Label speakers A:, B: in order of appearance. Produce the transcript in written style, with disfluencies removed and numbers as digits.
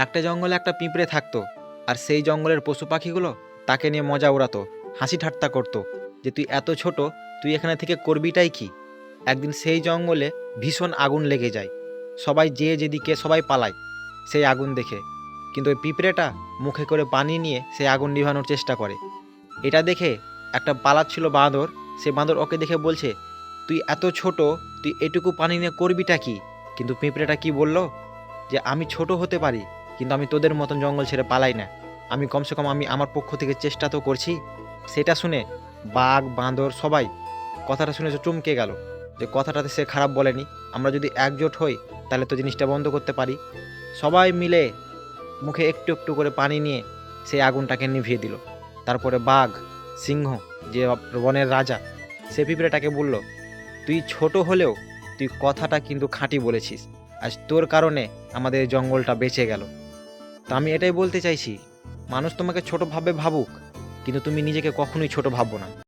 A: একটা জঙ্গলে একটা পিঁপড়ে থাকতো, আর সেই জঙ্গলের পশু পাখিগুলো তাকে নিয়ে মজা ওড়াতো, হাসি ঠাট্টা করতো যে তুই এত ছোট, তুই এখানে থেকে করবিটাই কি। একদিন সেই জঙ্গলে ভীষণ আগুন লেগে যায়। সবাই যে যেদিকে সবাই পালায় সেই আগুন দেখে, কিন্তু ওই পিঁপড়েটা মুখে করে পানি নিয়ে সেই আগুন নিভানোর চেষ্টা করে। এটা দেখে একটা পালাচ্ছিল বাঁদর, সে বাঁদর ওকে দেখে বলছে, তুই এত ছোট, তুই এটুকু পানি নিয়ে করবিটা কি। কিন্তু পিঁপড়েটা কি বলল, যে আমি ছোট হতে পারি, কিন্তু আমি তোদের মতন জঙ্গল ছেড়ে পালাই না। আমি কমসে কম আমি আমার পক্ষ থেকে চেষ্টা তো করছি। সেটা শুনে বাঘ বাঁদর সবাই কথাটা শুনে চমকে গেল, যে কথাটাতে সে খারাপ বলেনি। আমরা যদি একজোট হই তাহলে তো জিনিসটা বন্ধ করতে পারি। সবাই মিলে মুখে একটু একটু করে পানি নিয়ে সেই আগুনটাকে নিভিয়ে দিল। তারপরে বাঘ সিংহ, যে বনের রাজা, সে পিঁপড়েটাকে বলল, তুই ছোট হলেও তুই কথাটা কিন্তু খাঁটি বলেছিস। আজ তোর কারণে আমাদের এই জঙ্গলটা বেঁচে গেল। তা আমি এটাই বলতে চাইছি, মানুষ তোমাকে ছোট ভাবে ভাবুক, কিন্তু তুমি নিজেকে কখনোই ছোট ভাববো না।